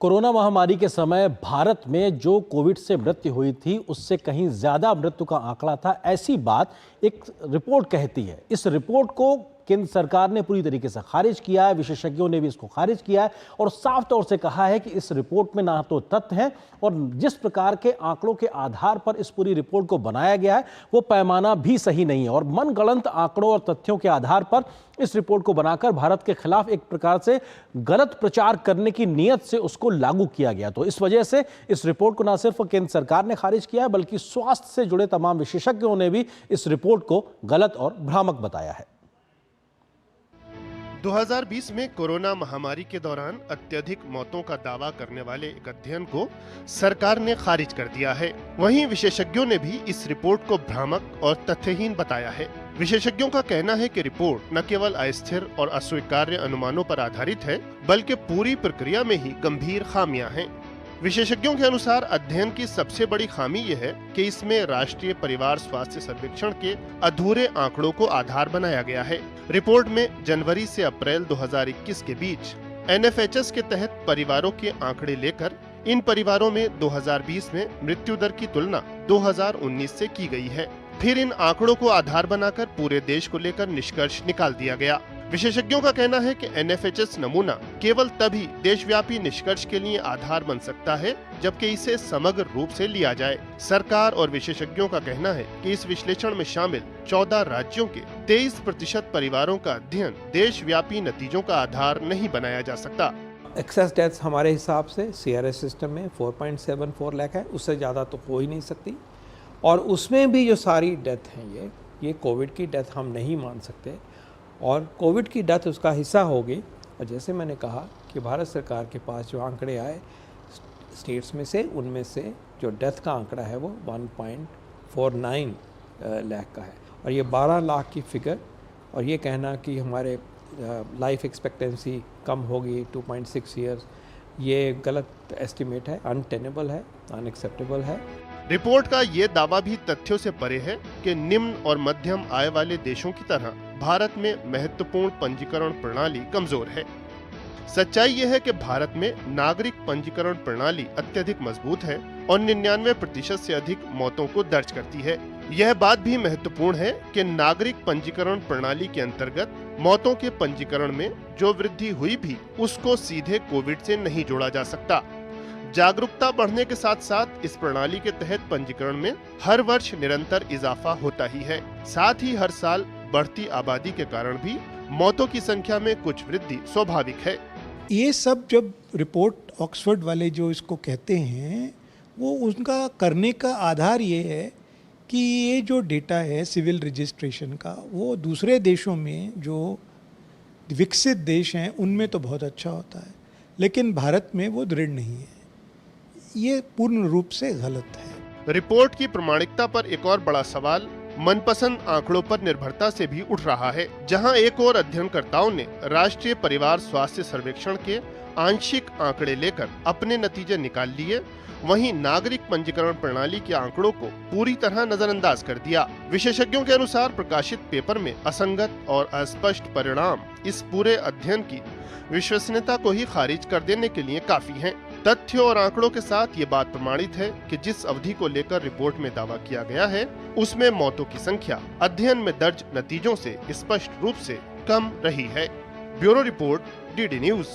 Corona महामारी के समय भारत में जो कोविड से मृत्यु हुई थी उससे कहीं ज्यादा मृत्यु का आंकड़ा था, ऐसी बात एक रिपोर्ट कहती है। इस रिपोर्ट को केंद्र सरकार ने पूरी तरीके से खारिज किया है, विशेषज्ञों ने भी इसको खारिज किया है और साफ तौर से कहा है कि इस रिपोर्ट में ना तो तथ्य हैं और जिस प्रकार के आंकड़ों के आधार पर इस पूरी रिपोर्ट को बनाया गया है वो पैमाना भी सही नहीं है और मनगढ़ंत आंकड़ों और तथ्यों के आधार पर इस रिपोर्ट को बनाकर भारत के खिलाफ एक प्रकार से गलत प्रचार करने की नीयत से उसको लागू किया गया। तो इस वजह से इस रिपोर्ट को न सिर्फ केंद्र सरकार ने खारिज किया है बल्कि स्वास्थ्य से जुड़े तमाम विशेषज्ञों ने भी इस रिपोर्ट को गलत और भ्रामक बताया है। 2020 में कोरोना महामारी के दौरान अत्यधिक मौतों का दावा करने वाले एक अध्ययन को सरकार ने खारिज कर दिया है। वहीं विशेषज्ञों ने भी इस रिपोर्ट को भ्रामक और तथ्यहीन बताया है। विशेषज्ञों का कहना है कि रिपोर्ट न केवल अस्थिर और अस्वीकार्य अनुमानों पर आधारित है, बल्कि पूरी प्रक्रिया में ही गंभीर खामियां हैं। विशेषज्ञों के अनुसार अध्ययन की सबसे बड़ी खामी यह है कि इसमें राष्ट्रीय परिवार स्वास्थ्य सर्वेक्षण के अधूरे आंकड़ों को आधार बनाया गया है। रिपोर्ट में जनवरी से अप्रैल 2021 के बीच NFHS के तहत परिवारों के आंकड़े लेकर इन परिवारों में 2020 में मृत्यु दर की तुलना 2019 से की गई है। फिर इन आंकड़ों को आधार बनाकर पूरे देश को लेकर निष्कर्ष निकाल दिया गया। विशेषज्ञों का कहना है कि NFHS नमूना केवल तभी देशव्यापी निष्कर्ष के लिए आधार बन सकता है जबकि इसे समग्र रूप से लिया जाए। सरकार और विशेषज्ञों का कहना है कि इस विश्लेषण में शामिल 14 राज्यों के 23% परिवारों का अध्ययन देशव्यापी नतीजों का आधार नहीं बनाया जा सकता। एक्सेस डेथ्स हमारे हिसाब से CRS सिस्टम में 4.74 लाख है, उससे ज़्यादा तो हो ही नहीं सकती। और उसमें भी जो सारी डेथ हैं ये कोविड की डेथ हम नहीं मान सकते और कोविड की डेथ उसका हिस्सा होगी। और जैसे मैंने कहा कि भारत सरकार के पास जो आंकड़े आए स्टेट्स में से, उनमें से जो डेथ का आंकड़ा है वो 1.49 लाख का है और ये 12 लाख की फिगर और ये कहना कि हमारे लाइफ एक्सपेक्टेंसी कम होगी 2.6 ईयर्स, ये गलत एस्टिमेट है, अनटेनेबल है, अनएक्सेप्टेबल है। रिपोर्ट का ये दावा भी तथ्यों से परे है कि निम्न और मध्यम आय वाले देशों की तरह भारत में महत्वपूर्ण पंजीकरण प्रणाली कमजोर है। सच्चाई यह है कि भारत में नागरिक पंजीकरण प्रणाली अत्यधिक मजबूत है और 99% से अधिक मौतों को दर्ज करती है। यह बात भी महत्वपूर्ण है कि नागरिक पंजीकरण प्रणाली के अंतर्गत मौतों के पंजीकरण में जो वृद्धि हुई भी उसको सीधे कोविड से नहीं जोड़ा जा सकता। जागरूकता बढ़ने के साथ साथ इस प्रणाली के तहत पंजीकरण में हर वर्ष निरंतर इजाफा होता ही है। साथ ही हर साल बढ़ती आबादी के कारण भी मौतों की संख्या में कुछ वृद्धि स्वाभाविक है। ये सब जब रिपोर्ट ऑक्सफोर्ड वाले जो इसको कहते हैं वो उनका करने का आधार ये है कि ये जो डेटा है सिविल रजिस्ट्रेशन का वो दूसरे देशों में जो विकसित देश हैं उनमें तो बहुत अच्छा होता है, लेकिन भारत में वो दृढ़ नहीं है। ये पूर्ण रूप से गलत है। रिपोर्ट की प्रामाणिकता पर एक और बड़ा सवाल मनपसंद आंकड़ों पर निर्भरता से भी उठ रहा है। जहां एक और अध्ययनकर्ताओं ने राष्ट्रीय परिवार स्वास्थ्य सर्वेक्षण के आंशिक आंकड़े लेकर अपने नतीजे निकाल लिए, वहीं नागरिक पंजीकरण प्रणाली के आंकड़ों को पूरी तरह नजरअंदाज कर दिया। विशेषज्ञों के अनुसार प्रकाशित पेपर में असंगत और अस्पष्ट परिणाम इस पूरे अध्ययन की विश्वसनीयता को ही खारिज कर देने के लिए काफी हैं। तथ्यों और आंकड़ों के साथ ये बात प्रमाणित है कि जिस अवधि को लेकर रिपोर्ट में दावा किया गया है उसमें मौतों की संख्या अध्ययन में दर्ज नतीजों से स्पष्ट रूप से कम रही है। Bureau report, DD news.